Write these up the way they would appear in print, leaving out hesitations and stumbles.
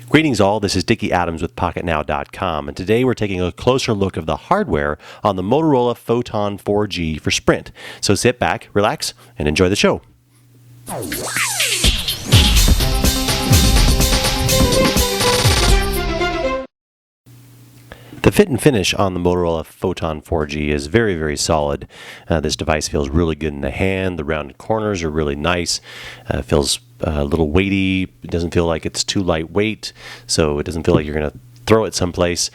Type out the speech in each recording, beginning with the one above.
Greetings all, this is Dickie Adams with Pocketnow.com, and today we're taking a closer look of the hardware on the Motorola Photon 4G for Sprint. So sit back, relax, and enjoy the show. The fit and finish on the Motorola Photon 4G is very, very solid. This device feels really good in the hand. The rounded corners are really nice. Feels a little weighty. It doesn't feel like it's too lightweight, so it doesn't feel like you're going to throw it someplace.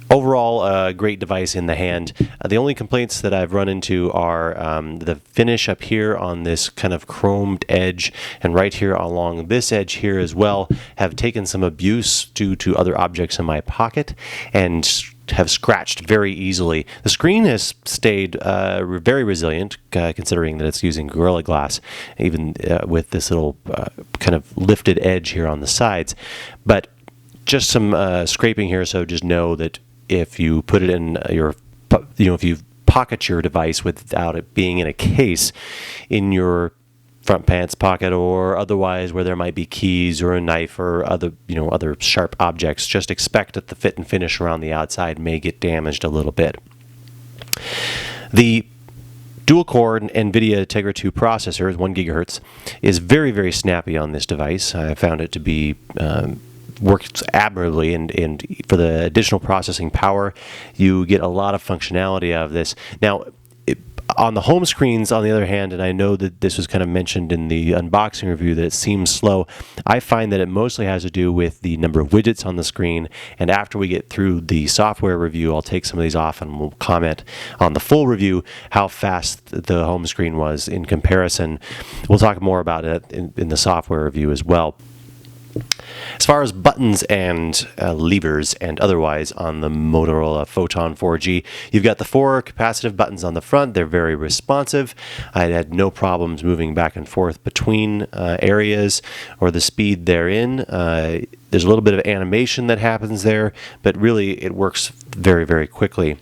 Overall, a great device in the hand. The only complaints that I've run into are the finish up here on this kind of chromed edge, and right here along this edge here as well have taken some abuse due to other objects in my pocket and have scratched very easily. The screen has stayed very resilient, considering that it's using Gorilla Glass, even with this little kind of lifted edge here on the sides. But just some scraping here, so just know that if you put it in your, if you pocket your device without it being in a case in your front pants pocket or otherwise where there might be keys or a knife or other, other sharp objects, just expect that the fit and finish around the outside may get damaged a little bit. The dual-core NVIDIA Tegra 2 processor, 1 gigahertz, is very, very snappy on this device. I found it to be works admirably, and for the additional processing power, you get a lot of functionality out of this. Now, on the home screens, on the other hand, and I know that this was kind of mentioned in the unboxing review that it seems slow, I find that it mostly has to do with the number of widgets on the screen, and after we get through the software review, I'll take some of these off and we'll comment on the full review how fast the home screen was in comparison. We'll talk more about it in the software review as well. As far as buttons and levers and otherwise on the Motorola Photon 4G, you've got the 4 capacitive buttons on the front. They're very responsive. I had no problems moving back and forth between areas or the speed they're in. There's a little bit of animation that happens there, but really it works very, very quickly.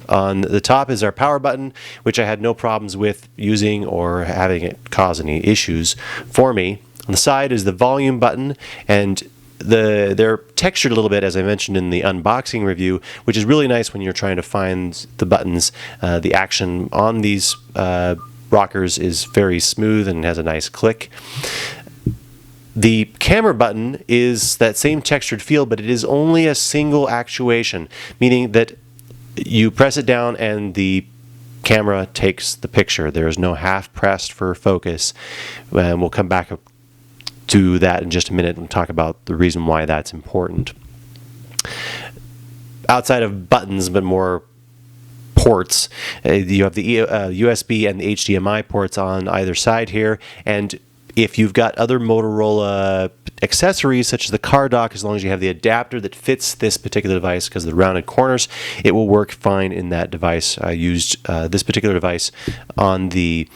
On the top is our power button, which I had no problems with using or having it cause any issues for me. On the side is the volume button, and they're textured a little bit, as I mentioned in the unboxing review, which is really nice when you're trying to find the buttons. The action on these rockers is very smooth and has a nice click. The camera button is that same textured feel, but it is only a single actuation, meaning that you press it down and the camera takes the picture. There is no half pressed for focus, and we'll come back to that in just a minute and talk about the reason why that's important. Outside of buttons, but more ports, you have the USB and the HDMI ports on either side here, and if you've got other Motorola accessories such as the car dock, as long as you have the adapter that fits this particular device because of the rounded corners, it will work fine in that device. I used this particular device on the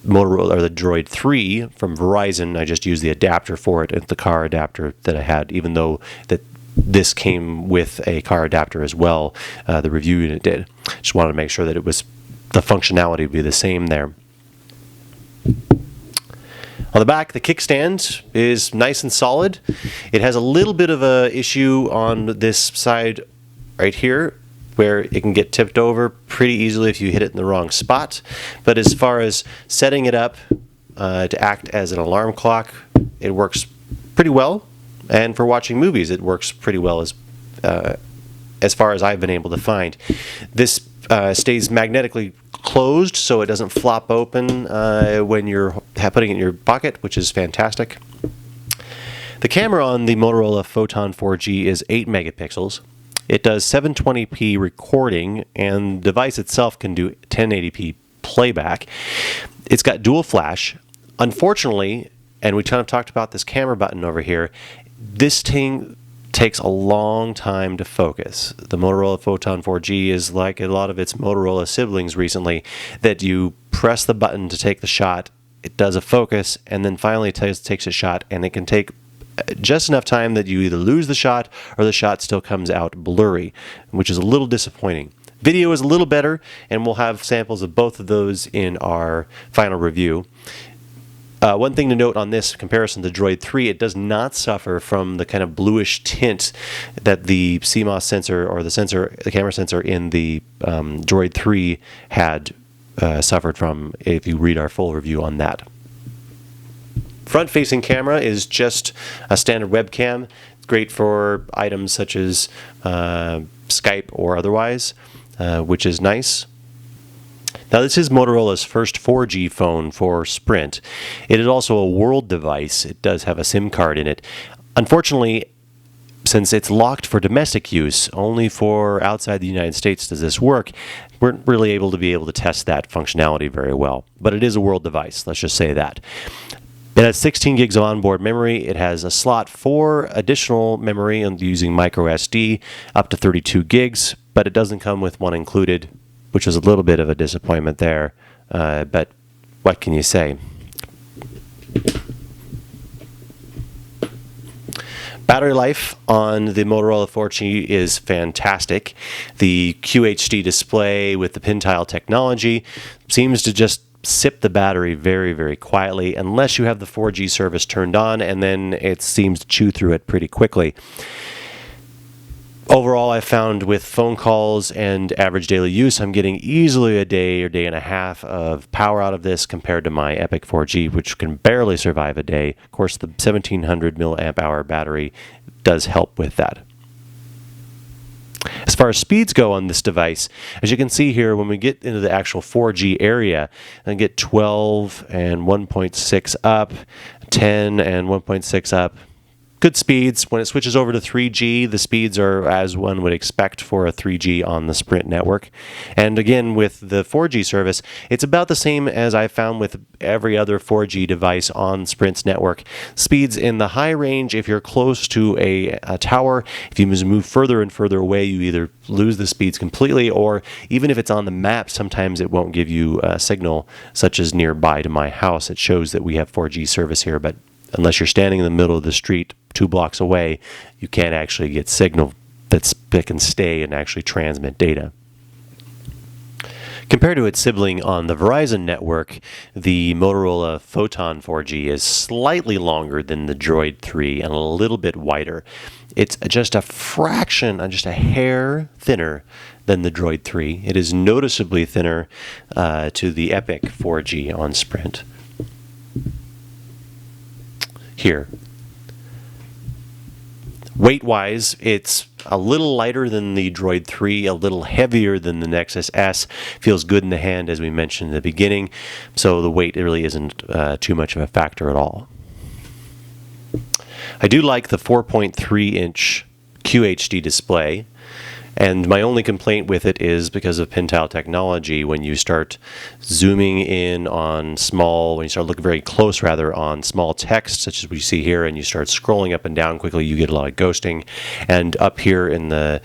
Motorola, or the Droid 3 from Verizon. I just used the adapter for it. It's the car adapter that I had, even though that this came with a car adapter as well. The review unit did. Just wanted to make sure that it was, the functionality would be the same there. On the back, the kickstand is nice and solid. It has a little bit of a issue on this side right here, where it can get tipped over pretty easily if you hit it in the wrong spot. But as far as setting it up to act as an alarm clock, it works pretty well. And for watching movies, it works pretty well as far as I've been able to find. This stays magnetically closed, so it doesn't flop open when you're putting it in your pocket, which is fantastic. The camera on the Motorola Photon 4G is 8 megapixels. It does 720p recording, and the device itself can do 1080p playback. It's got dual flash. Unfortunately, and we kind of talked about this camera button over here, this thing takes a long time to focus. The Motorola Photon 4G is like a lot of its Motorola siblings recently, that you press the button to take the shot, it does a focus, and then finally takes a shot, and it can take just enough time that you either lose the shot or the shot still comes out blurry, which is a little disappointing. Video is a little better, and we'll have samples of both of those in our final review. One thing to note on this comparison to Droid 3, it does not suffer from the kind of bluish tint that the CMOS sensor or the camera sensor in the Droid 3 had suffered from, if you read our full review on that. Front-facing camera is just a standard webcam. It's great for items such as Skype or otherwise, which is nice. Now, this is Motorola's first 4G phone for Sprint. It is also a world device. It does have a SIM card in it. Unfortunately, since it's locked for domestic use, only for outside the United States does this work. We weren't really able to test that functionality very well. But it is a world device, let's just say that. It has 16 gigs of onboard memory. It has a slot for additional memory and using micro SD up to 32 gigs, but it doesn't come with one included, which was a little bit of a disappointment there, but what can you say? Battery life on the Motorola 4G is fantastic. The QHD display with the pin tile technology seems to just sip the battery very, very quietly, unless you have the 4G service turned on, and then it seems to chew through it pretty quickly. Overall, I found with phone calls and average daily use, I'm getting easily a day or day and a half of power out of this compared to my Epic 4G, which can barely survive a day. Of course, the 1700 milliamp hour battery does help with that. As far as speeds go on this device, as you can see here, when we get into the actual 4G area, I get 12 and 1.6 up, 10 and 1.6 up. Good speeds. When it switches over to 3G, the speeds are as one would expect for a 3G on the Sprint network. And again, with the 4G service, it's about the same as I found with every other 4G device on Sprint's network. Speeds in the high range if you're close to a tower. If you move further and further away, you either lose the speeds completely, or even if it's on the map, sometimes it won't give you a signal, such as nearby to my house. It shows that we have 4G service here, but unless you're standing in the middle of the street 2 blocks away, you can't actually get signal that can stay and actually transmit data. Compared to its sibling on the Verizon network, the Motorola Photon 4G is slightly longer than the Droid 3 and a little bit wider. It's just a fraction, just a hair thinner than the Droid 3. It is noticeably thinner to the Epic 4G on Sprint. Here. Weight-wise, it's a little lighter than the Droid 3, a little heavier than the Nexus S. Feels good in the hand, as we mentioned in the beginning, so the weight really isn't too much of a factor at all. I do like the 4.3-inch QHD display, and my only complaint with it is because of pin tile technology. When you start zooming in on when you start looking very close rather on small text, such as we see here, and you start scrolling up and down quickly, you get a lot of ghosting. And up here in the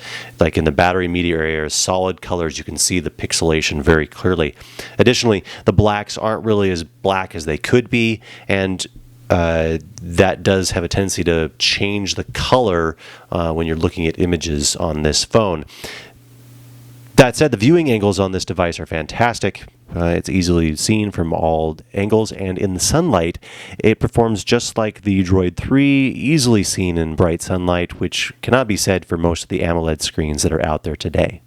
battery media area, solid colors, you can see the pixelation very clearly. Additionally, the blacks aren't really as black as they could be, and that does have a tendency to change the color when you're looking at images on this phone. That said, the viewing angles on this device are fantastic. It's easily seen from all angles, and in the sunlight, it performs just like the Droid 3, easily seen in bright sunlight, which cannot be said for most of the AMOLED screens that are out there today.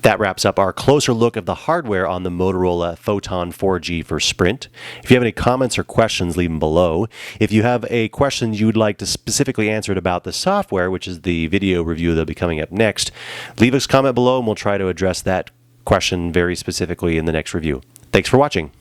That wraps up our closer look of the hardware on the Motorola Photon 4G for Sprint. If you have any comments or questions, leave them below. If you have a question you would like to specifically answer about the software, which is the video review that'll be coming up next, leave us a comment below and we'll try to address that question very specifically in the next review. Thanks for watching.